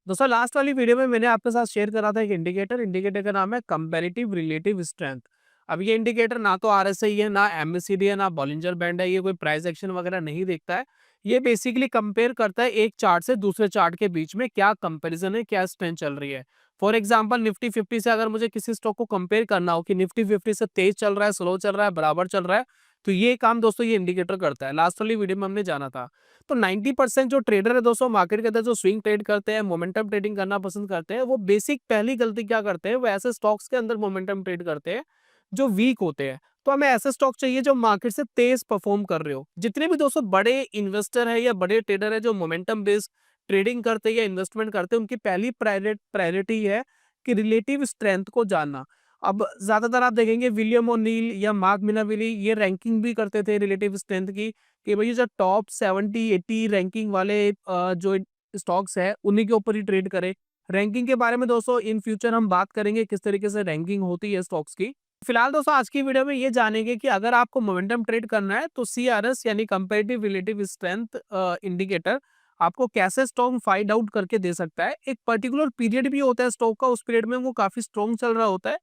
दोस्तों लास्ट वाली वीडियो में मैंने आपके साथ शेयर करा था एक इंडिकेटर का नाम है कंपैरेटिव रिलेटिव स्ट्रेंथ। अब ये इंडिकेटर ना तो आरएसआई है, ना एमएसीडी है, ना बॉलिंजर बैंड है, ये कोई प्राइस एक्शन वगैरह नहीं देखता है। ये बेसिकली कंपेयर करता है एक चार्ट से दूसरे चार्ट के बीच में क्या कंपैरिजन है, क्या स्ट्रेंथ चल रही है। फॉर एग्जांपल निफ्टी 50 से अगर मुझे किसी स्टॉक को कंपेयर करना हो कि निफ्टी 50 से तेज चल रहा है, स्लो चल रहा है, बराबर चल रहा है, तो ये काम दोस्तों ये इंडिकेटर करता है। लास्ट वाली वीडियो में हमने जाना था। तो 90% जो ट्रेडर है दोस्तों मार्केट के अंदर जो स्विंग ट्रेड करते हैं, मोमेंटम ट्रेडिंग करना पसंद करते हैं, वो बेसिक पहली गलती क्या करते हैं, वो ऐसे स्टॉक्स के अंदर मोमेंटम ट्रेड करते हैं जो वीक होते हैं। तो हमें ऐसे स्टॉक चाहिए जो मार्केट से तेज परफॉर्म कर रहे हो। जितने भी दोस्तों बड़े इन्वेस्टर है या बड़े ट्रेडर है जो मोमेंटम बेस्ड ट्रेडिंग करते हैं या इन्वेस्टमेंट करते हैं, उनकी पहली प्रायोरिटी है कि रिलेटिव स्ट्रेंथ को जानना। अब ज्यादातर आप देखेंगे विलियम ओनील या मार्क मिनाविली ये रैंकिंग भी करते थे रिलेटिव स्ट्रेंथ की, कि भाई जो टॉप 70-80 रैंकिंग वाले जो स्टॉक्स है उन्हीं के ऊपर ही ट्रेड करें। रैंकिंग के बारे में दोस्तों इन फ्यूचर हम बात करेंगे किस तरीके से रैंकिंग होती है स्टॉक्स की। फिलहाल दोस्तों आज की वीडियो में ये जानेंगे कि अगर आपको मोमेंटम ट्रेड करना है तो सीआरएस यानी कंपैरेटिव रिलेटिव स्ट्रेंथ इंडिकेटर आपको कैसे स्टॉक फाइंड आउट करके दे सकता है। एक पर्टिकुलर पीरियड भी होता है स्टॉक का, उस पीरियड में वो काफी स्ट्रॉन्ग चल रहा होता है,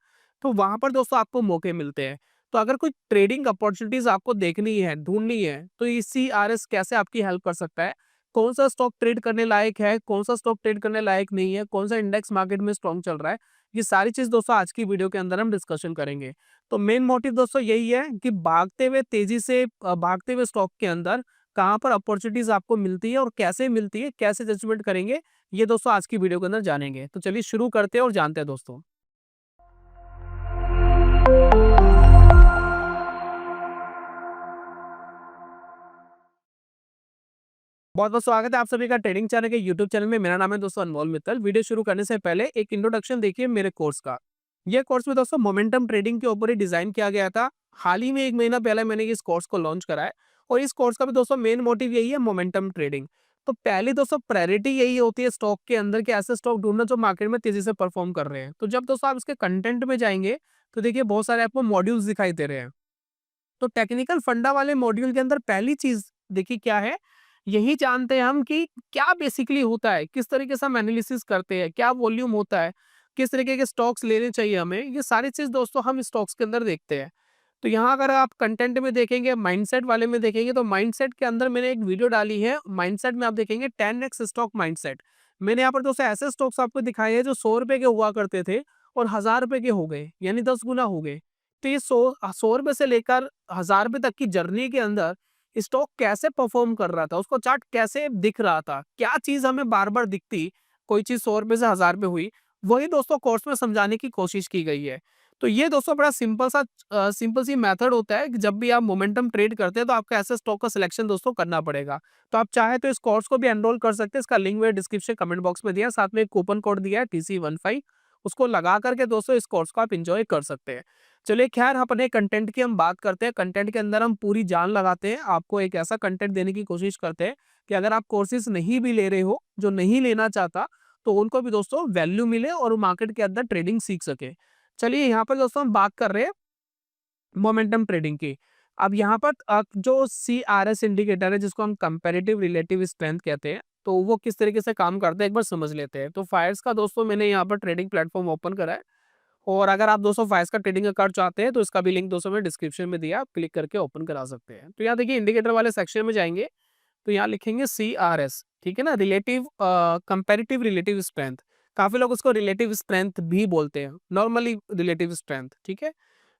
तो वहां पर दोस्तों आपको मौके मिलते हैं। तो अगर कोई ट्रेडिंग अपॉर्चुनिटीज आपको देखनी है, ढूंढनी है, तो ये सीआरएस कैसे आपकी हेल्प कर सकता है। कौन सा स्टॉक ट्रेड करने लायक है, कौन सा स्टॉक ट्रेड करने लायक नहीं है, कौन सा इंडेक्स मार्केट में स्ट्रॉन्ग चल रहा है, ये सारी चीज दोस्तों आज की वीडियो के अंदर हम डिस्कशन करेंगे। तो मेन मोटिव दोस्तों यही है कि भागते हुए तेजी से भागते हुए स्टॉक के अंदर कहाँ पर अपॉर्चुनिटीज आपको मिलती है और कैसे मिलती है, कैसे जजमेंट करेंगे, ये दोस्तों आज की वीडियो के अंदर जानेंगे। तो चलिए शुरू करते हैं और जानते हैं दोस्तों। बहुत बहुत स्वागत है आप सभी का ट्रेडिंग चैनल के यूट्यूब चैनल में। मेरा नाम है दोस्तों अनमोल मित्तल। वीडियो शुरू करने से पहले एक इंट्रोडक्शन देखिए मेरे कोर्स का। ये कोर्स में दोस्तों मोमेंटम ट्रेडिंग के ऊपर ही डिजाइन किया गया था। हाल ही में 1 महीना पहले मैंने इस कोर्स को लॉन्च करा है और इस कोर्स का भी दोस्तों मेन मोटिव यही है, मोमेंटम ट्रेडिंग। तो पहली दोस्तों प्रायोरिटी यही होती है स्टॉक के अंदर कि ऐसे स्टॉक ढूंढना जो मार्केट में तेजी से परफॉर्म कर रहे हैं। तो जब दोस्तों आप इसके कंटेंट में जाएंगे तो देखिए बहुत सारे आपको मॉड्यूल्स दिखाई दे रहे हैं। तो टेक्निकल फंडा वाले मॉड्यूल के अंदर पहली चीज देखिए क्या है, यही जानते हैं हम कि क्या बेसिकली होता है, किस तरीके से हम एनालिसिस करते हैं, क्या वॉल्यूम होता है, किस तरीके के स्टॉक्स लेने चाहिए हमें, ये सारी चीज दोस्तों हम स्टॉक्स के अंदर देखते हैं। तो यहाँ अगर आप कंटेंट में देखेंगे, माइंडसेट वाले में देखेंगे, तो माइंडसेट के अंदर मैंने एक वीडियो डाली है। माइंडसेट में आप देखेंगे 10x स्टॉक माइंडसेट। मैंने यहाँ पर दोस्तों ऐसे स्टॉक्स आपको दिखाए हैं जो 100 रुपए के हुआ करते थे और 1000 रुपए के हो गए, यानी 10 गुना हो गए। तो ये 100 रुपए से लेकर 1000 रुपए तक की जर्नी के अंदर स्टॉक कैसे परफॉर्म कर रहा था, उसको चार्ट कैसे दिख रहा था, क्या चीज हमें बार बार दिखती, कोई चीज 100 रुपए से 1000 रुपए हुई, वही दोस्तों कोर्स में समझाने की कोशिश की गई है। तो ये दोस्तों बड़ा सिंपल सी मेथड होता है कि जब भी आप मोमेंटम ट्रेड करते हैं तो आपको ऐसे स्टॉक का सिलेक्शन दोस्तों करना पड़ेगा। तो आप चाहे तो इस कोर्स को भी एनरोल कर सकते हैं। इसका लिंक मैंने डिस्क्रिप्शन कमेंट बॉक्स में दिया है, साथ में एक कूपन कोड दिया है TC15। उसको लगा करके दोस्तों इस कोर्स को आप इंजॉय कर सकते हैं। चलिए खैर अपने कंटेंट की हम बात करते हैं। कंटेंट के अंदर हम पूरी जान लगाते हैं, आपको एक ऐसा कंटेंट देने की कोशिश करते हैं कि अगर आप कोर्सेज नहीं भी ले रहे हो, जो नहीं लेना चाहता, तो उनको भी दोस्तों वैल्यू मिले और वो मार्केट के अंदर ट्रेडिंग सीख सके। चलिए यहाँ पर दोस्तों हम बात कर रहे हैं मोमेंटम ट्रेडिंग की। अब यहाँ पर जो सीआरएस इंडिकेटर है जिसको हम कंपैरेटिव रिलेटिव स्ट्रेंथ कहते हैं, तो वो किस तरीके से काम करता है एक बार समझ लेते हैं। तो फायर्स का दोस्तों मैंने यहाँ पर ट्रेडिंग प्लेटफॉर्म ओपन करा है और अगर आप दोस्तों फाइस का ट्रेडिंग अकाउंट चाहते हैं तो इसका भी लिंक दोस्तों मैं डिस्क्रिप्शन में दिया, आप क्लिक करके ओपन करा सकते हैं। तो यहाँ देखिए इंडिकेटर वाले सेक्शन में जाएंगे तो यहाँ लिखेंगे CRS, ठीक है ना, रिलेटिव कंपैरेटिव रिलेटिव स्ट्रेंथ। काफी लोग उसको रिलेटिव स्ट्रेंथ भी बोलते हैं, नॉर्मली रिलेटिव स्ट्रेंथ, ठीक है।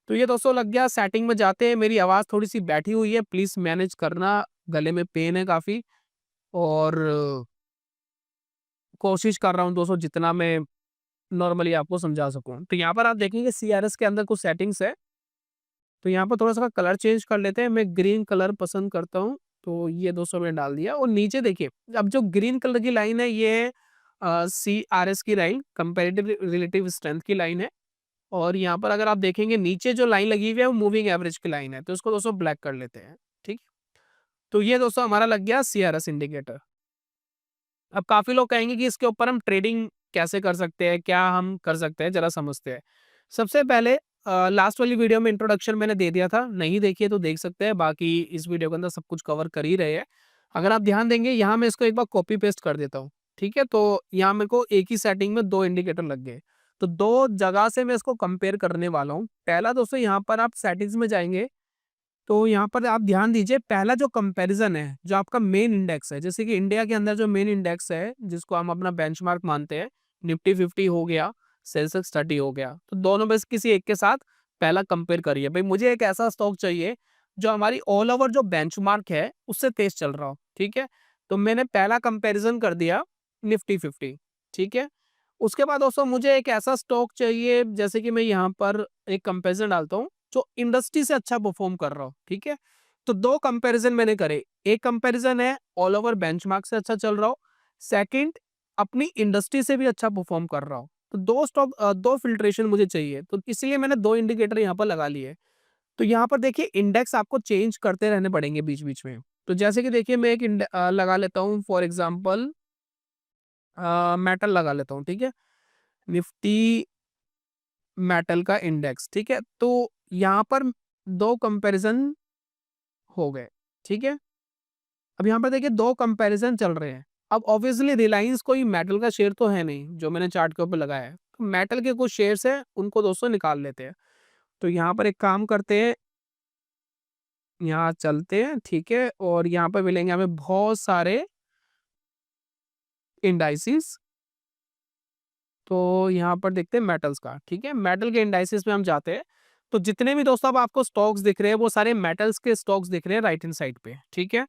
तो ये दोस्तों लग गया। सेटिंग में जाते हैं, मेरी आवाज थोड़ी सी बैठी हुई है, प्लीज मैनेज करना, गले में पेन है काफी और कोशिश कर रहा हूँ दोस्तों जितना मैं नॉर्मली आपको समझा सकूं। तो यहाँ पर आप देखेंगे CRS के अंदर कुछ सेटिंग्स है। तो यहाँ पर थोड़ा सा कलर चेंज कर लेते हैं, मैं ग्रीन कलर पसंद करता हूँ। तो ये दोस्तों मैंने डाल दिया और नीचे देखिए अब जो ग्रीन कलर की लाइन है ये है CRS की लाइन, कंपेरेटिव रिलेटिव स्ट्रेंथ की लाइन है। और यहाँ पर अगर आप देखेंगे नीचे जो लाइन लगी हुई है वो मूविंग एवरेज की लाइन है, तो इसको दोस्तों ब्लैक कर लेते हैं, ठीक। तो ये दोस्तों हमारा लग गया CRS इंडिकेटर। अब काफी लोग कहेंगे कि इसके ऊपर हम ट्रेडिंग कैसे कर सकते हैं, क्या हम कर सकते हैं, जरा समझते हैं। सबसे पहले लास्ट वाली वीडियो में इंट्रोडक्शन मैंने दे दिया था, नहीं देखिए तो देख सकते हैं, बाकी इस वीडियो के अंदर सब कुछ कवर कर ही रहे हैं। अगर आप ध्यान देंगे यहाँ मैं इसको एक बार कॉपी पेस्ट कर देता हूँ, ठीक है, तो यहाँ मेरे को एक ही सेटिंग में 2 इंडिकेटर लग गए। तो 2 जगह से मैं इसको कंपेयर करने वाला हूँ। पहला दोस्तों यहाँ पर आप सेटिंग्स में जाएँगे, तो यहाँ पर आप ध्यान दीजिए, पहला जो कंपैरिज़न है, जो आपका मेन इंडेक्स है, जैसे कि इंडिया के अंदर जो मेन इंडेक्स है, जिसको हम अपना बेंचमार्क मानते हैं, निफ्टी 50 हो गया, सेंसेक्स 30 हो गया, तो दोनों में से किसी एक के साथ पहला कंपेयर करिए। भई मुझे एक ऐसा स्टॉक चाहिए, जो हमारी ऑल ओवर जो बेंचमार्क है, उससे तेज़ चल रहा हो, ठीक है? तो मैंने पहला कंपैरिज़न कर दिया निफ्टी 50, ठीक है? उसके बाद दोस्तों मुझे एक ऐसा स्टॉक चाहिए, जैसे कि मैं यहाँ पर एक कंपैरिज़न डालता हूँ, जो इंडस्ट्री से अच्छा परफॉर्म कर रहा हो, ठीक है? तो 2 कंपैरिज़न मैंने करे। एक कंपैरिज़न है ऑल ओवर बेंचमार्क से अच्छा चल रहा हो, सेकंड अपनी इंडस्ट्री से भी अच्छा परफॉर्म कर रहा हो। तो 2 फ़िल्ट्रेशन मुझे चाहिए, तो इसीलिए मैंने 2 इंडिकेटर यहाँ पर लगा लिए। तो यहाँ पर देखिए इंडेक्स आपको चेंज करते रहने पड़ेंगे बीच-बीच में। तो जैसे कि देखिए मैं एक लगा लेता हूँ फॉर एग्ज़ाम्पल मेटल लगा लेता हूँ, ठीक है? निफ्टी मेटल का इंडेक्स, ठीक है? तो यहाँ पर 2 कंपैरिज़न हो गए, ठीक है? अब यहाँ पर देखिए 2 कंपैरिज़न चल रहे हैं। अब ऑब्वियसली रिलायंस कोई मेटल का शेयर तो है नहीं, जो मैंने चार्ट के ऊपर लगाया है। तो मेटल के कुछ शेयर्स हैं, उनको दोस्तों निकाल लेते हैं। तो यहाँ पर एक काम करते हैं, यहाँ चलते हैं, ठीक है? और यहाँ पे मिलेंगे हमें बहुत सारे इंडाइसिस। तो यहाँ पर देखते हैं मेटल्स का, ठीक है? मेटल के इंडाइसिस में हम जाते हैं। तो जितने भी दोस्तों अब आपको स्टॉक्स दिख रहे हैं, वो सारे मेटल्स के स्टॉक्स दिख रहे हैं राइट हैंड साइड पे, ठीक है?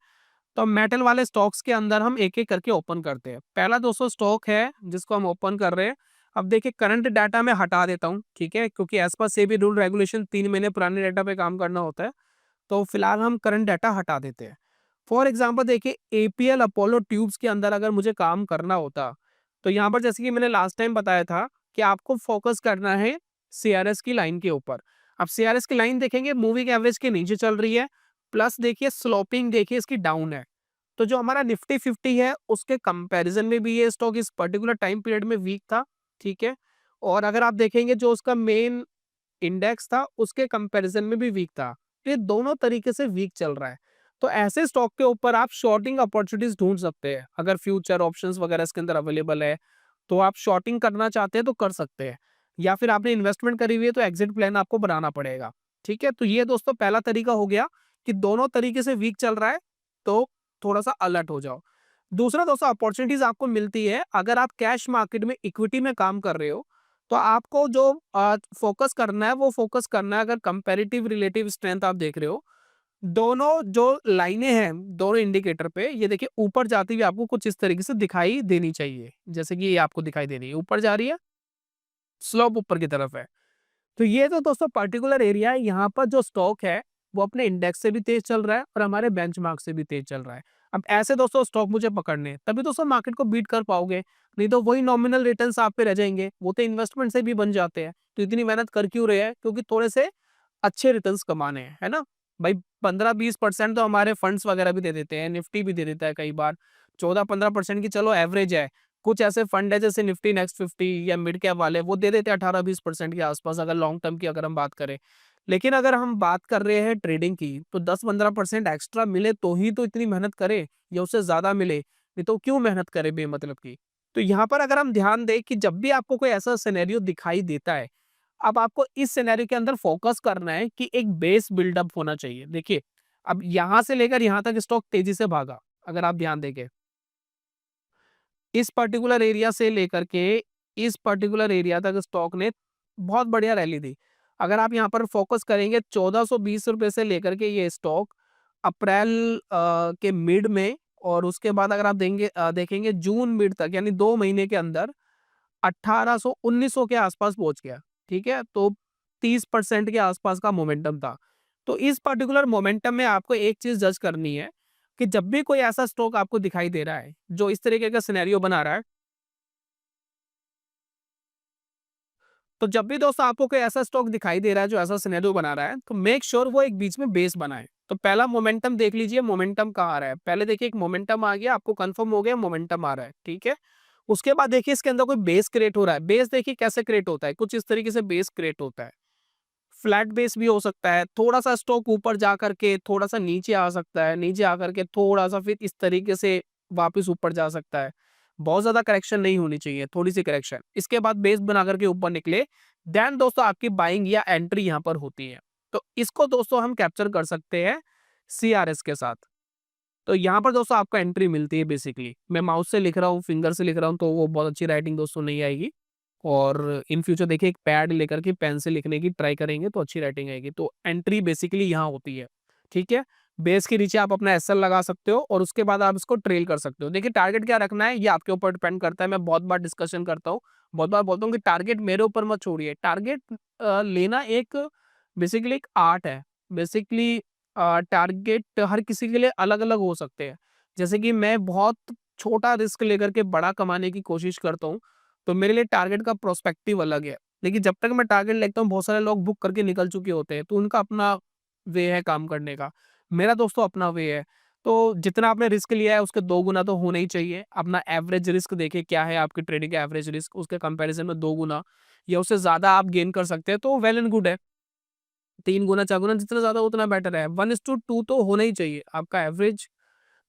तो मेटल वाले स्टॉक्स के अंदर हम एक-एक करके ओपन करते हैं। पहला दोस्तों स्टॉक है जिसको हम ओपन कर रहे हैं। अब देखिए करंट डाटा मैं हटा देता हूँ, ठीक है? क्योंकि as per SEBI rule regulation 3 महीने पुराने डाटा पे काम करना होता है। तो फिलहाल हम करंट डाटा हटा देते हैं। फॉर एग्ज़ाम्पल देखिए एपीएल अपोलो ट्यूब्स के अंदर अगर मुझे काम करना होता, तो यहाँ पर जैसे कि मैंने लास्ट टाइम बताया था कि आपको फ़ोकस करना है सीआरएस की लाइन के ऊपर। अब सीआरएस की लाइन देखेंगे मूविंग एवरेज के नीचे चल रही है, प्लस देखिए स्लोपिंग देखिए इसकी डाउन है। तो जो हमारा निफ्टी 50 है, उसके कंपैरिज़न में भी ये स्टॉक इस पर्टिकुलर टाइम पीरियड में वीक था, ठीक है? और अगर आप देखेंगे जो उसका मेन इंडेक्स था, उसके कंपैरिज़न में भी वीक था। ये दोनों तरीके से वीक चल रहा है। तो ऐसे स्टॉक के ऊपर आप शॉर्टिंग अपॉर्चुनिटीज़ ढूँढ सकते हैं। अगर फ्यूचर ऑप्शंस वगैरह इसके अंदर अवेलेबल है, तो आप शॉर्टिंग करना चाहते हैं तो कर सकते हैं। या फिर आपने इन्वेस्टमेंट करी हुई है तो एग्ज़िट प्लान आपको बनाना पड़ेगा। ठीक है? तो ये दोस्तों पहला तरीका हो गया कि दोनों तरीके से वीक चल रहा है, तो थोड़ा-सा अलर्ट हो जाओ। दूसरा दोस्तों अपॉर्चुनिटीज़ आपको मिलती है अगर आप कैश मार्केट में इक्विटी में काम कर रहे हो, तो आपको जो फ़ोकस करना है, वो फ़ोकस करना है अगर कंपैरेटिव रिलेटिव स्ट्रेंथ आप देख रहे हो, दोनों जो लाइनें हैं, दोनों इंडिकेटर पे ये देखिए ऊपर जाती हुई आपको कुछ इस तरीके से दिखाई देनी चाहिए। जैसे कि ये आपको दिखाई दे रही है, ऊपर जा रही है, स्लोप ऊपर की तरफ है। तो ये तो दोस्तों पर्टिकुलर एरिया है, यहाँ पर जो स्टॉक है, वो अपने इंडेक्स से भी तेज़ चल रहा है और हमारे बेंचमार्क से भी तेज़ चल रहा है। अब ऐसे दोस्तों स्टॉक मुझे पकड़ने हैं, तभी दोस्तों मार्केट को बीट कर पाओगे, नहीं तो वही नॉमिनल रिटर्न्स आप पे रह जाएँगे, वो तो इन्वेस्टमेंट से भी बन जाते हैं। तो इतनी मेहनत कर क्यों रहे हैं? क्योंकि थोड़े से अच्छे रिटर्न्स कमाने हैं, है ना? भाई 15-20% तो हमारे फंड्स वगैरह भी दे देते हैं, निफ्टी भी दे देता है कई बार, 14-15% की चलो एवरेज है। कुछ ऐसे फंड है जैसे निफ्टी नेक्स्ट 50 या मिड कैप वाले वो दे देते हैं 18-20% के आसपास अगर लॉन्ग टर्म की अगर हम बात करें। लेकिन अगर हम बात कर रहे हैं ट्रेडिंग की तो 10-15% एक्स्ट्रा मिले तो ही तो इतनी मेहनत करें या उससे ज़्यादा मिले, नहीं तो क्यों मेहनत करें बेमतलब की। तो यहाँ पर अगर हम ध्यान दें कि जब भी आपको कोई ऐसा सिनेरियो दिखाई देता है, अब आपको इस सिनेरियो के अंदर फोकस करना है कि एक बेस बिल्डअप होना चाहिए। देखिए, अब यहाँ से लेकर यहाँ तक स्टॉक तेज़ी से भागा, अगर आप ध्यान देंगे। इस पर्टिकुलर एरिया से लेकर के इस पर्टिकुलर एरिया तक स्टॉक ने बहुत बढ़िया रैली दी। अगर आप यहाँ पर फोकस करेंगे ₹1420 से लेकर के ये स्टॉक अप्रैल के मिड में और उसके बाद अगर आप देखेंगे जून मिड तक यानी 2 महीने के अंदर 1800-1900 के आसपास पहुँच गया, ठीक है? तो 30% के आसपास का मोमेंटम था। तो इस पर्टिकुलर मोमेंटम में आपको एक चीज़ जज करनी है कि जब भी कोई ऐसा स्टॉक आपको दिखाई दे रहा है, जो इस तरीके का सिनेरियो बना रहा है, तो जब भी दोस्तों आपको कोई ऐसा स्टॉक दिखाई दे रहा है, जो ऐसा सिनेरियो बना रहा है, तो मेक श्योर वो एक बीच में बेस बनाए। तो पहला मोमेंटम देख लीजिए, मोमेंटम कहाँ आ रहा है? पहले देखिए एक मोमेंटम आ गया, आपको कन्फर्म हो गया मोमेंटम आ रहा है, ठीक है? उसके बाद देखिए इसके अंदर कोई बेस क्रिएट हो रहा है। बेस देखिए कैसे क्रिएट होता है, कुछ इस तरीके से बेस क्रिएट होता है। फ्लैट बेस भी हो सकता है, थोड़ा-सा स्टॉक ऊपर जा कर के थोड़ा-सा नीचे आ सकता है, नीचे आकर के थोड़ा-सा फिर इस तरीके से वापस ऊपर जा सकता है। बहुत ज़्यादा करेक्शन नहीं होनी चाहिए, थोड़ी-सी करेक्शन। इसके बाद बेस बना कर के ऊपर निकले, देन दोस्तों आपकी बाइंग या एंट्री यहाँ पर होती है। तो इसको दोस्तों हम कैप्चर कर सकते हैं सीआरएस के साथ। तो यहाँ पर दोस्तों आपको एंट्री मिलती है बेसिकली। मैं माउस से लिख रहा हूँ, फिंगर से लिख रहा हूँ तो वो बहुत अच्छी राइटिंग दोस्तों नहीं आएगी। और इन फ्यूचर देखिए एक पैड लेकर के पेन से लिखने की ट्राई करेंगे तो अच्छी राइटिंग आएगी। तो एंट्री बेसिकली यहाँ होती है, ठीक है? बेस के नीचे आप अपना एसएल लगा सकते हो और उसके बाद आप इसको ट्रेल कर सकते हो। देखिए टारगेट क्या रखना है ये आपके ऊपर डिपेंड करता है। मैं बहुत बार डिस्कशन करता हूँ, बहुत बार बोलता हूँ कि टारगेट मेरे ऊपर मत छोड़िए। टारगेट लेना एक बेसिकली एक आर्ट है। बेसिकली टारगेट हर किसी के लिए अलग-अलग हो सकते हैं। जैसे कि मैं बहुत छोटा रिस्क लेकर के बड़ा कमाने की कोशिश करता हूँ, तो मेरे लिए टारगेट का पर्सपेक्टिव अलग है। लेकिन जब तक मैं टारगेट लेता हूँ, बहुत सारे लोग बुक करके निकल चुके होते हैं, तो उनका अपना वे है काम करने का। मेरा दोस्तों अपना वे है। तो जितना आपने रिस्क लिया है, उसके 2 गुना तो होना ही चाहिए। अपना एवरेज रिस्क देखिए क्या है आपकी ट्रेडिंग का एवरेज रिस्क, उसके कंपैरिज़न में 2 गुना या उससे ज़्यादा आप गेन कर सकते हैं, तो वेल एंड गुड है। 3 गुना, 4 गुना जितना ज़्यादा उतना बेटर है। 1:2 तो होना ही चाहिए। आपका एवरेज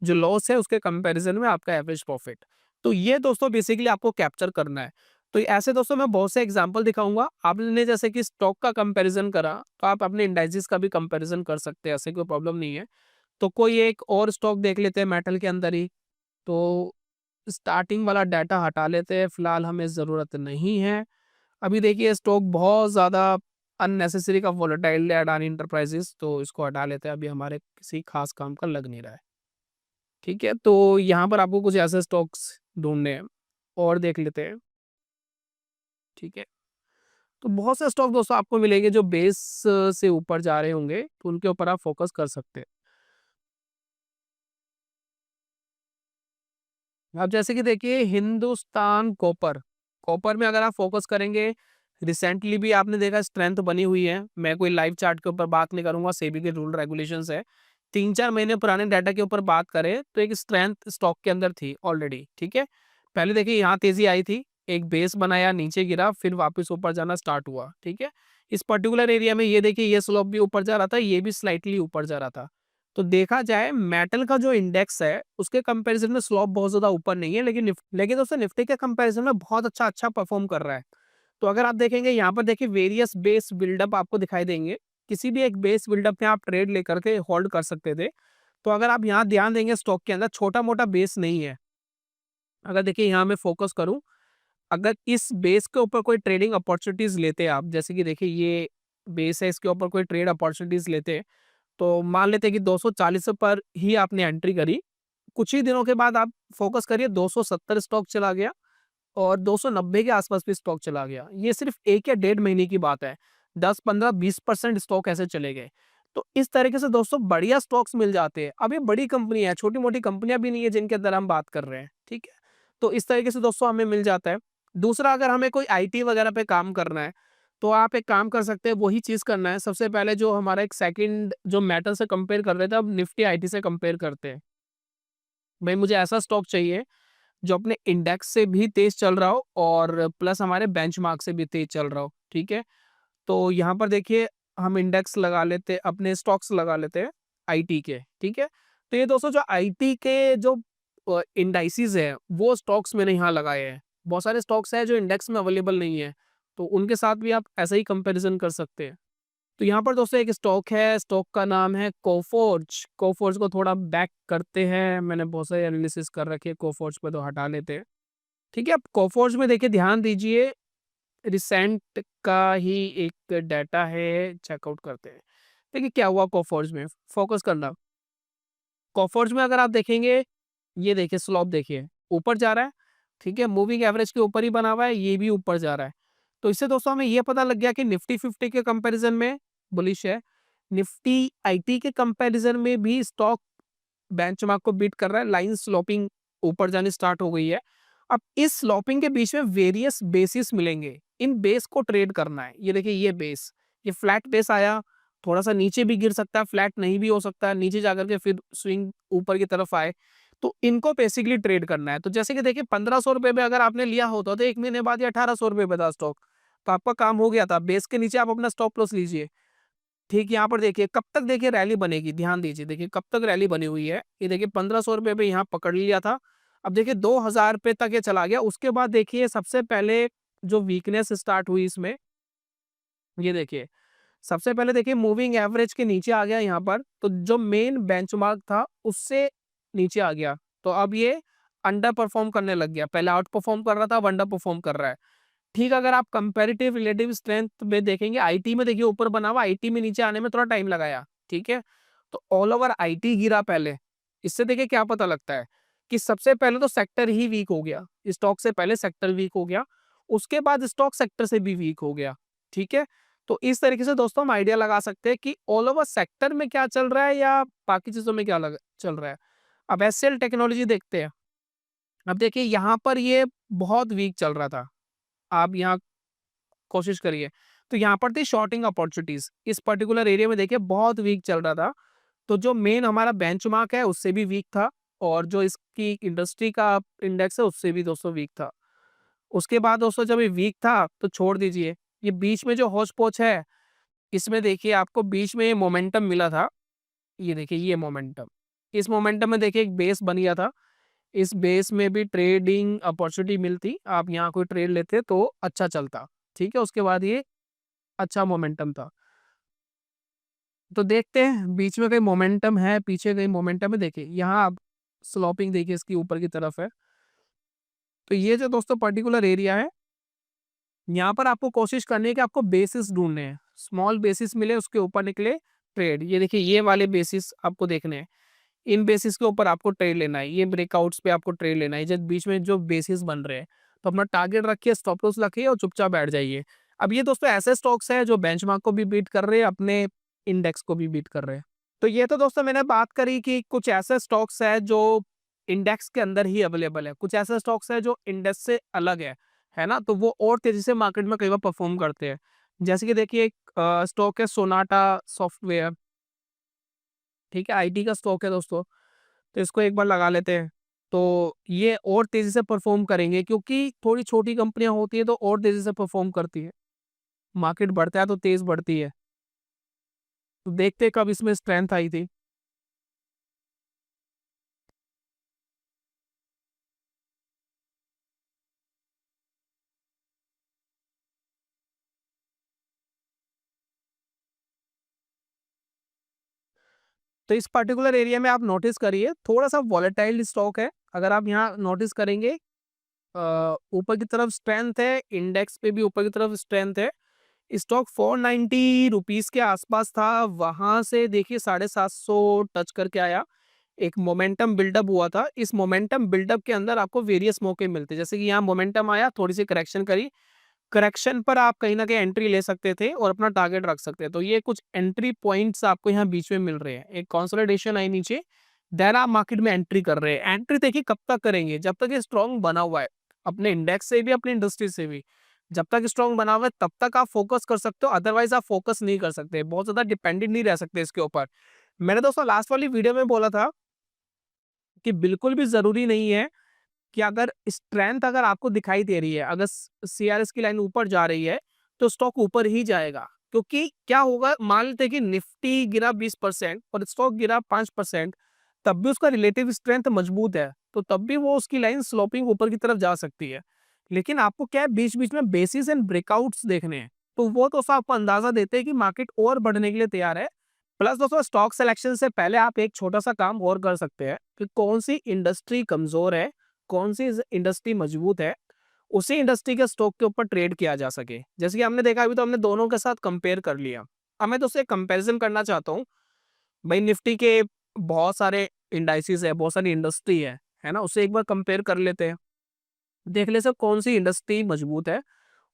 जो लॉस है उसके कंपैरिजन में आपका एवरेज प्रॉफिट। तो ये दोस्तों बेसिकली आपको कैप्चर करना है। तो ऐसे दोस्तों मैं बहुत से एग्जांपल दिखाऊँगा। आपने जैसे कि स्टॉक का कंपैरिजन करा, तो आप अपने इंडाइसेस का भी कंपैरिजन कर सकते हैं, ऐसे कोई प्रॉब्लम नहीं है। तो कोई एक और स्टॉक देख लेते हैं मेटल के अंदर ही। तो स्टार्टिंग वाला डाटा हटा लेते हैं, फिलहाल हमें ज़रूरत नहीं है। अभी देखिए स्टॉक बहुत ज़्यादा अननेसेसरी का वोलेटाइल है अडानी एंटरप्राइजेज़, तो इसको हटा लेते हैं, अभी हमारे किसी खास काम का लग नहीं रहा है। ठीक है, तो यहाँ पर आपको कुछ ऐसे स्टॉक्स ढूँढने हैं और देख लेते हैं, ठीक है। तो बहुत से स्टॉक दोस्तों आपको मिलेंगे जो बेस से ऊपर जा रहे होंगे, तो उनके ऊपर आप फ़ोकस कर सकते हैं। अब जैसे कि देखिए हिंदुस्तान कॉपर, कॉपर में अगर आप फ़ोकस करेंगे, रिसेंटली भी आपने देखा स्ट्रेंथ बनी हुई है। मैं कोई लाइव चार्ट के ऊपर बात नहीं करूँगा, सेबी के रूल रेगुलेशंस है। 3-4 महीने पुराने डाटा के ऊपर बात करें, तो एक स्ट्रेंथ स्टॉक के अंदर थी ऑलरेडी, ठीक है। पहले देखिए यहाँ तेज़ी आई थी, एक बेस बनाया, नीचे गिरा, फिर वापस ऊपर जाना स्टार्ट हुआ, ठीक है। इस पर्टिकुलर एरिया में ये देखिए ये स्लोप भी ऊपर जा रहा था, ये भी स्लाइटली ऊपर जा रहा था। तो देखा जाए मेटल का जो इंडेक्स है, उसके कंपैरिज़न में स्लोप बहुत ज़्यादा ऊपर नहीं है, लेकिन दोस्तों निफ्टी के कंपैरिज़न में बहुत अच्छा परफ़ॉर्म कर रहा है। तो अगर आप देखेंगे यहाँ पर देखिए वेरियस बेस बिल्डअप आपको दिखाई देंगे। किसी भी एक बेस बिल्डअप में आप ट्रेड लेकर के होल्ड कर सकते थे। तो अगर आप यहाँ ध्यान देंगे स्टॉक के अंदर छोटा-मोटा बेस नहीं है। अगर देखिए यहाँ मैं फ़ोकस करूँ, अगर इस बेस के ऊपर कोई ट्रेडिंग अपॉर्चुनिटीज़ लेते हैं आप, जैसे कि देखिए ये बेस है, इसके ऊपर कोई ट्रेड अपॉर्चुनिटीज़ लेते हैं, तो मान लेते हैं कि 240 पर ही आपने एंट्री करी। कुछ ही दिनों के बाद आप फ़ोकस करिए 270 स्टॉक चला गया और 290 के आसपास भी स्टॉक चला गया। ये सिर्फ़ 1 या डेढ़ महीने की बात है। 10, 15, 20% स्टॉक ऐसे चले गए। तो इस तरीके से दोस्तों बढ़िया स्टॉक्स मिल जाते हैं। अब ये बड़ी कंपनी है, छोटी-मोटी कंपनियाँ भी नहीं है जिनके अंदर हम बात कर रहे हैं, ठीक है? तो इस तरीके से दोस्तों हमें मिल जाता है। दूसरा अगर हमें कोई आईटी वगैरह पे काम करना है, तो आप एक काम कर सकते हैं, वही चीज़ करना है। सबसे पहले जो हमारा एक सेकंड जो मेटल से कंपेयर कर रहे थे, अब निफ्टी आईटी से कंपेयर करते हैं। भई मुझे ऐसा स्टॉक चाहिए जो अपने इंडेक्स से भी तेज़ चल रहा हो और प्लस हमारे बेंचमार्क से भी तेज़ चल रहा हो, ठीक है? तो यहाँ पर देखिए हम इंडेक्स लगा लेते अपने स्टॉक्स लगा लेते हैं आईटी के, ठीक है? तो ये दोस्तों जो आईटी के जो इंडाइसेस हैं, वो स्टॉक्स मैंने यहाँ लगाए हैं। बहुत सारे स्टॉक्स हैं जो इंडेक्स में अवेलेबल नहीं है, तो उनके साथ भी आप ऐसा ही कंपैरिज़न कर सकते हैं। तो यहाँ पर दोस्तों एक स्टॉक है, स्टॉक का नाम है कोफोर्ज। कोफोर्ज को थोड़ा बैक करते हैं, मैंने बहुत सारे एनालिसिस कर रखी है, कोफोर्ज पे तो हटा लेते हैं। ठीक है, अब कोफोर्ज में देखिए ध्यान दीजिए, रिसेंट का ही एक डाटा है, चेकआउट करते हैं। देखिए क्या हुआ कोफोर्ज में, फोकस करना। कोफोर्ज में अगर आप देखेंगे, ये देखिए स्लोप देखिए, ऊपर जा रहा है, ठीक है? मूविंग एवरेज के ऊपर ही बना हुआ है, ये भी ऊपर जा रहा है। तो इससे दोस्तों हमें ये पता लग गया कि निफ्टी 50 के कंपैरिज़न में बुलिश है। निफ्टी आईटी के कंपैरिज़न में भी स्टॉक बेंचमार्क को बीट कर रहा है, लाइन स्लोपिंग ऊपर जानी स्टार्ट हो गई है। अब इस स्लोपिंग के बीच में वेरियस बेसिस मिलेंगे, इन बेस को ट्रेड करना है। ये देखिए ये बेस, ये फ्लैट बेस आया, थोड़ा-सा नीचे भी गिर सकता है, फ्लैट नहीं भी हो सकता है, नीचे जाकर के फिर स्विंग ऊपर की तरफ आए, तो इनको बेसिकली ट्रेड करना है। तो जैसे कि देखिए ₹1500 पे अगर आपने लिया होता तो 1 महीने बाद ये ₹1800 पे था स्टॉक, तो आपका काम हो गया था। बेस के नीचे आप अपना स्टॉप लॉस लीजिए। ठीक, यहाँ पर देखिए कब तक देखिए रैली बनेगी, ध्यान दीजिए, देखिए कब तक रैली बनी हुई है। ये देखिए ₹1500 पे यहाँ पकड़ लिया था, अब देखिए 2000 पे तक ये चला गया। उसके बाद देखिए सबसे पहले जो वीकनेस स्टार्ट हुई इसमें, ये देखिए सबसे पहले देखिए मूविंग एवरेज के नीचे आ गया यहाँ पर, तो जो मेन बेंचमार्क था उससे नीचे आ गया। तो अब ये अंडर परफॉर्म करने लग गया। पहले आउट परफॉर्म कर रहा था, अब अंडर परफॉर्म कर रहा है। ठीक, अगर आप कंपैरेटिव रिलेटिव स्ट्रेंथ में देखेंगे, आईटी में देखिए ऊपर बना हुआ, आईटी में नीचे आने में थोड़ा टाइम लगाया, ठीक है। तो ऑल ओवर आईटी गिरा पहले। इससे देखिए क्या पता लगता है कि सबसे पहले तो सेक्टर ही वीक हो गया, स्टॉक से पहले सेक्टर वीक हो गया, उसके बाद स्टॉक सेक्टर से भी वीक हो गया, ठीक है। तो इस तरीके से दोस्तों हम आइडिया लगा सकते हैं कि ऑल ओवर सेक्टर में क्या चल रहा है या बाकी चीजों में क्या चल रहा है। अब एचसीएल टेक्नोलॉजी देखते हैं। अब देखिए यहाँ पर ये बहुत वीक चल रहा था, आप यहाँ कोशिश करिए। तो यहाँ पर थी शॉर्टिंग अपॉर्चुनिटीज, इस पर्टिकुलर एरिया में देखिए बहुत वीक चल रहा था। तो जो मेन हमारा बेंचमार्क है उससे भी वीक था, और जो इसकी इंडस्ट्री का इंडेक्स है उससे भी दोस्तों वीक था। उसके बाद दोस्तों जब ये वीक था तो छोड़ दीजिए, ये बीच में जो हौच पौच है, इसमें देखिए आपको बीच में मोमेंटम मिला था। ये देखिए ये मोमेंटम, इस मोमेंटम में देखिए एक बेस बन गया था। इस बेस में भी ट्रेडिंग अपॉर्चुनिटी मिलती, आप यहाँ कोई ट्रेड लेते तो अच्छा चलता, ठीक है। उसके बाद ये अच्छा मोमेंटम था। तो देखते हैं बीच में कहीं मोमेंटम है, पीछे कहीं मोमेंटम है। देखिए यहाँ आप स्लोपिंग देखिए इसकी ऊपर की तरफ है। तो ये जो दोस्तों पर्टिकुलर एरिया है, यहाँ पर आपको कोशिश करनी है कि आपको बेसिस ढूंढने हैं, स्मॉल बेसिस मिले उसके ऊपर निकले ट्रेड। ये देखिए ये वाले बेसिस आपको देखने हैं, इन बेसिस के ऊपर आपको ट्रेड लेना है, ये ब्रेकआउट्स पे आपको ट्रेड लेना है, जब बीच में जो बेसिस बन रहे हैं। तो अपना टारगेट रखिए, स्टॉप लॉस रखिए और चुपचाप बैठ जाइए। अब ये दोस्तों ऐसे स्टॉक्स हैं जो बेंचमार्क को भी बीट कर रहे हैं, अपने इंडेक्स को भी बीट कर रहे हैं। तो ये तो दोस्तों मैंने बात करी कि कुछ ऐसे स्टॉक्स है जो इंडेक्स के अंदर ही अवेलेबल है, कुछ ऐसे स्टॉक्स है जो इंडेक्स से अलग है ना। तो वो और तेजी से मार्केट में कई बार परफॉर्म करते हैं। जैसे कि देखिए एक स्टॉक है सोनाटा सॉफ्टवेयर, ठीक है, आईटी का स्टॉक है दोस्तों। तो इसको एक बार लगा लेते हैं, तो ये और तेजी से परफॉर्म करेंगे, क्योंकि थोड़ी छोटी कंपनियां होती है तो और तेजी से परफॉर्म करती है। मार्केट बढ़ता है तो तेज बढ़ती है। तो देखते हैं कब इसमें स्ट्रेंथ आई थी। तो इस पर्टिकुलर एरिया में आप नोटिस करिए थोड़ा सा वॉलेटाइल स्टॉक है। अगर आप यहाँ नोटिस करेंगे, ऊपर की तरफ स्ट्रेंथ है, इंडेक्स पे भी ऊपर की तरफ स्ट्रेंथ है। स्टॉक 490 रुपीस के आसपास था, वहां से देखिए 750 टच करके आया। एक मोमेंटम बिल्डअप हुआ था, इस मोमेंटम बिल्डअप के अंदर आपको वेरियस मौके मिलते हैं। जैसे कि यहाँ मोमेंटम आया, थोड़ी सी करेक्शन करी, करेक्शन पर आप कहीं ना कहीं एंट्री ले सकते थे और अपना टारगेट रख सकते थे। तो ये कुछ एंट्री पॉइंट्स आपको यहाँ बीच में मिल रहे हैं। एक कंसोलिडेशन आई नीचे, देन आप मार्केट में एंट्री कर रहे हैं। एंट्री देखिए कब तक करेंगे, जब तक ये स्ट्रॉन्ग बना हुआ है, अपने इंडेक्स से भी अपनी इंडस्ट्री से भी। जब तक स्ट्रॉन्ग बना हुआ है तब तक आप फोकस कर सकते हो, अदरवाइज आप फोकस नहीं कर सकते, बहुत ज्यादा डिपेंडेंट नहीं रह सकते इसके ऊपर। मैंने दोस्तों लास्ट वाली वीडियो में बोला था कि बिल्कुल भी जरूरी नहीं है कि अगर स्ट्रेंथ अगर आपको दिखाई दे रही है, अगर सीआरएस की लाइन ऊपर जा रही है तो स्टॉक ऊपर ही जाएगा। क्योंकि क्या होगा, मान लेते हैं कि निफ्टी गिरा 20% और स्टॉक गिरा 5%, तब भी उसका रिलेटिव स्ट्रेंथ मजबूत है, तो तब भी वो उसकी लाइन स्लोपिंग ऊपर की तरफ जा सकती है। लेकिन आपको क्या है, बीच बीच में बेसिस एंड ब्रेकआउट्स देखने हैं, तो वो तो आपको अंदाजा देते हैं कि मार्केट और बढ़ने के लिए तैयार है। प्लस दोस्तों स्टॉक सिलेक्शन से पहले आप एक छोटा सा काम और कर सकते हैं कि कौन सी इंडस्ट्री कमजोर है, कौन सी इंडस्ट्री मजबूत है, उसी इंडस्ट्री के स्टॉक के ऊपर ट्रेड किया जा सके। जैसे कि हमने देखा, अभी तो हमने दोनों के साथ कंपेयर कर लिया। अब मैं दोस्तों एक कंपैरिजन करना चाहता हूँ। भाई निफ्टी के बहुत सारे इंडाइसिस है, बहुत सारी इंडस्ट्री है ना, उसे एक बार कंपेयर कर लेते हैं, देख ले सर कौन सी इंडस्ट्री मजबूत है,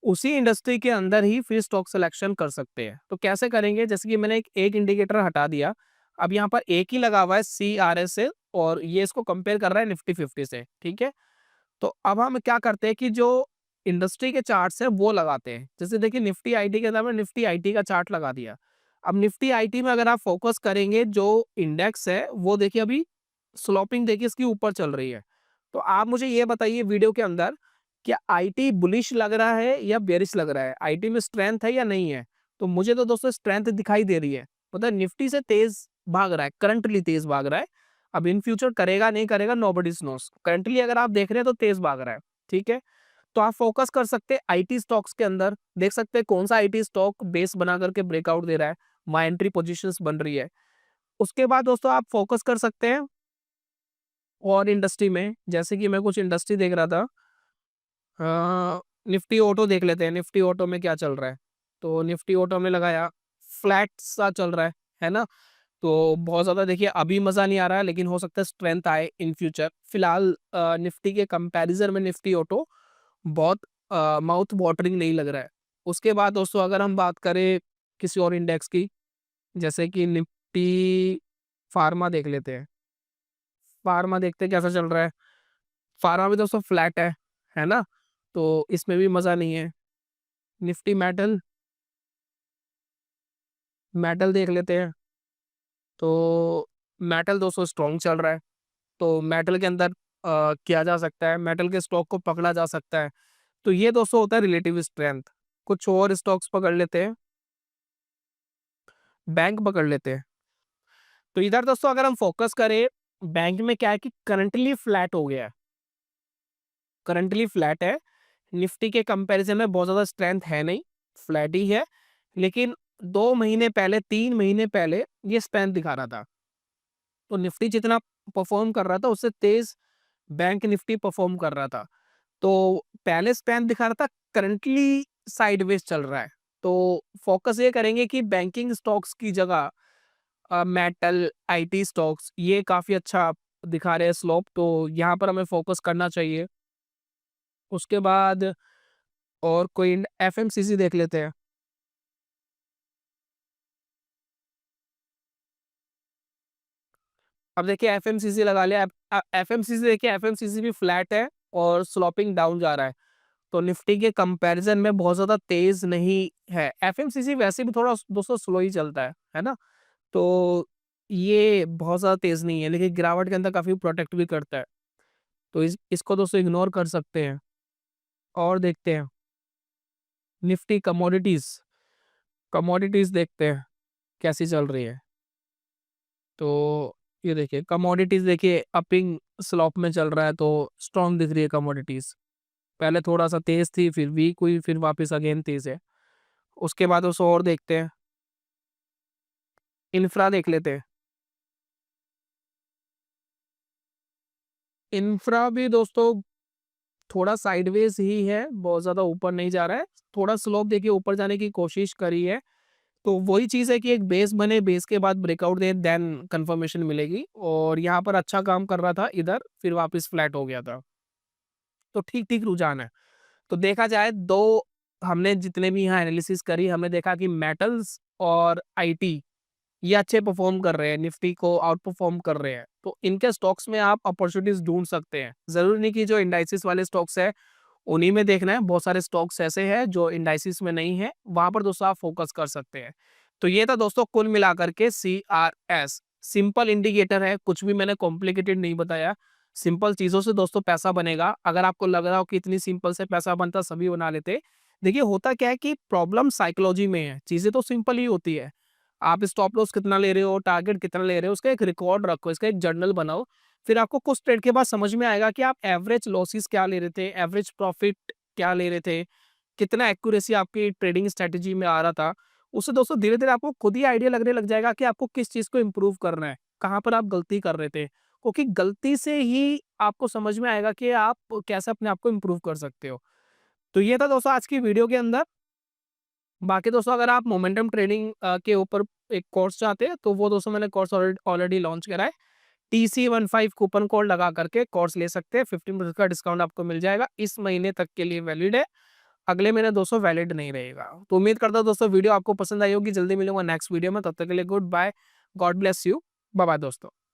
उसी इंडस्ट्री के अंदर ही फिर स्टॉक सिलेक्शन कर सकते हैं। तो कैसे करेंगे, जैसे कि मैंने एक इंडिकेटर हटा दिया, अब यहाँ पर एक ही लगा हुआ है CRS से, और ये इसको कंपेयर कर रहा है निफ्टी 50 से, ठीक है। तो अब हम क्या करते हैं कि जो इंडस्ट्री के चार्ट्स हैं वो लगाते हैं। जैसे देखिए निफ्टी आईटी के अंदर में निफ्टी आईटी का चार्ट लगा दिया। अब निफ्टी आईटी में अगर आप फोकस करेंगे, जो इंडेक्स है वो देखिए अभी स्लोपिंग देखिए इसकी ऊपर चल रही है। तो आप मुझे ये बताइए वीडियो के अंदर, क्या आईटी बुलिश लग रहा है या बेरिश लग रहा है, आईटी में स्ट्रेंथ है या नहीं है। तो मुझे तो दोस्तों स्ट्रेंथ दिखाई दे रही है, मतलब निफ्टी से तेज भाग रहा है, करंटली तेज भाग रहा है। अब इन फ्यूचर करेगा नहीं करेगा नोबडीज नोस। करंटली अगर आप देख रहे हैं तो तेज भाग रहा है, ठीक है। तो आप फोकस कर सकते हैं आईटी स्टॉक्स के अंदर, देख सकते हैं कौन सा आईटी स्टॉक बेस बना करके ब्रेकआउट दे रहा है, वहां एंट्री पोजीशंस बन रही है। उसके बाद दोस्तों आप फोकस कर सकते हैं और इंडस्ट्री में, जैसे कि मैं कुछ इंडस्ट्री देख रहा था, निफ्टी ऑटो देख लेते हैं, निफ्टी ऑटो में क्या चल रहा है। तो निफ्टी ऑटो में लगाया, फ्लैट सा चल रहा है ना। तो बहुत ज़्यादा देखिए अभी मज़ा नहीं आ रहा है, लेकिन हो सकता है स्ट्रेंथ आए इन फ्यूचर। फिलहाल निफ्टी के कंपैरिजन में निफ्टी ऑटो बहुत माउथ वाटरिंग नहीं लग रहा है। उसके बाद दोस्तों अगर हम बात करें किसी और इंडेक्स की, जैसे कि निफ्टी फार्मा देख लेते हैं। फार्मा देखते हैं कैसा चल रहा है। फार्मा भी दोस्तों फ्लैट है ना। तो इसमें भी मज़ा नहीं है। निफ्टी मेटल, मेटल देख लेते हैं। तो मेटल दोस्तों स्ट्रॉन्ग चल रहा है। तो मेटल के अंदर किया जा सकता है, मेटल के स्टॉक को पकड़ा जा सकता है। तो ये दोस्तों होता है रिलेटिव स्ट्रेंथ। कुछ और स्टॉक्स पकड़ लेते हैं, बैंक पकड़ लेते हैं। तो इधर दोस्तों अगर हम फोकस करें, बैंक में क्या है कि करंटली फ्लैट हो गया है, करंटली फ्लैट है। निफ्टी के कंपैरिजन में बहुत ज़्यादा स्ट्रेंथ है नहीं, फ्लैट ही है। लेकिन 2 महीने पहले, 3 महीने पहले ये स्ट्रेंथ दिखा रहा था। तो निफ्टी जितना परफॉर्म कर रहा था उससे तेज बैंक निफ्टी परफॉर्म कर रहा था। तो पहले स्पैन दिखा रहा था, करंटली साइडवेज चल रहा है। तो फोकस ये करेंगे कि बैंकिंग स्टॉक्स की जगह मेटल, आईटी स्टॉक्स ये काफ़ी अच्छा दिखा रहे हैं स्लोप, तो यहाँ पर हमें फोकस करना चाहिए। उसके बाद और कोई एफएमसीजी देख लेते हैं। अब देखिए एफएमसीजी लगा लिया, एफएमसीजी देखिए, एफएमसीजी भी फ्लैट है और स्लोपिंग डाउन जा रहा है। तो निफ्टी के कंपैरिजन में बहुत ज़्यादा तेज़ नहीं है। एफएमसीजी वैसे भी थोड़ा दोस्तों स्लो ही चलता है ना? तो ये बहुत ज़्यादा तेज़ नहीं है, लेकिन गिरावट के अंदर काफ़ी प्रोटेक्ट भी करता है। तो इसको दोस्तों इग्नोर कर सकते हैं। और देखते हैं निफ्टी कमोडिटीज़, कमोडिटीज़ देखते हैं कैसी चल रही है। तो ये देखिए कमोडिटीज़ देखिए अपिंग स्लॉप में चल रहा है, तो स्ट्रॉन्ग दिख रही है कमोडिटीज़। पहले थोड़ा-सा तेज़ थी, फिर वीक हुई, फिर वापस अगेन तेज़ है। उसके बाद उसे और देखते हैं, इंफ्रा देख लेते हैं। इंफ्रा भी दोस्तों थोड़ा साइडवेज ही है, बहुत ज़्यादा ऊपर नहीं जा रहा है। थोड़ा स्लोप देखिए ऊपर जाने की कोशिश करी है। तो वही चीज़ है कि एक बेस बने, बेस के बाद ब्रेकआउट दे, देन कंफर्मेशन मिलेगी। और यहाँ पर अच्छा काम कर रहा था इधर, फिर वापस फ्लैट हो गया था। तो ठीक-ठीक रुझान है। तो देखा जाए 2 हमने जितने भी यहाँ एनालिसिस करी, हमने देखा कि मेटल्स और आईटी ये अच्छे परफॉर्म कर रहे हैं, निफ्टी को आउट परफॉर्म कर रहे हैं। तो इनके स्टॉक्स में आप अपॉर्चुनिटीज़ ढूँढ सकते हैं। ज़रूरी नहीं कि जो इंडाइसिस वाले स्टॉक्स हैं, उन्हीं में देखना है। बहुत सारे स्टॉक्स ऐसे हैं जो इंडाइसिस में नहीं है, वहाँ पर दोस्तों आप फोकस कर सकते हैं। तो ये था दोस्तों कुल मिलाकर के सीआरएस। सिंपल इंडिकेटर है, कुछ भी मैंने कॉम्प्लिकेटेड नहीं बताया। सिंपल चीज़ों से दोस्तों पैसा बनेगा। अगर आपको लग रहा हो कि इतनी सिंपल से पैसा बनता, सभी बना लेते। देखिए होता क्या है कि प्रॉब्लम साइकोलॉजी में है, चीज़ें तो सिंपल ही होती है। आप स्टॉप लॉस कितना ले रहे हो, टारगेट कितना ले रहे हो, उसका एक रिकॉर्ड रखो, इसका एक जर्नल बनाओ। फिर आपको कुछ ट्रेड के बाद समझ में आएगा कि आप एवरेज लॉसेस क्या ले रहे थे, एवरेज प्रॉफिट क्या ले रहे थे, कितना एक्यूरेसी आपकी ट्रेडिंग स्ट्रैटेजी में आ रहा था। उससे दोस्तों धीरे-धीरे आपको खुद ही आइडिया लगने लग जाएगा कि आपको किस चीज़ को इम्प्रूव करना है, कहाँ पर आप गलती कर रहे थे। क्योंकि गलती से ही आपको समझ में आएगा कि आप कैसे अपने आप को इम्प्रूव कर सकते हो। तो ये था दोस्तों आज की वीडियो के अंदर। बाकी दोस्तों अगर आप मोमेंटम ट्रेडिंग के ऊपर एक कोर्स चाहते हैं, तो वो दोस्तों मैंने कोर्स ऑलरेडी लॉन्च करा है। TC15 कूपन कोड लगा करके कोर्स ले सकते हैं, 15% का डिस्काउंट आपको मिल जाएगा। इस महीने तक के लिए वैलिड है, अगले महीने दोस्तों वैलिड नहीं रहेगा। तो उम्मीद करता हूँ दोस्तों वीडियो आपको पसंद आई होगी। जल्दी मिलूंगा नेक्स्ट वीडियो में, तब तक के लिए goodbye, God bless you, bye bye दोस्तों।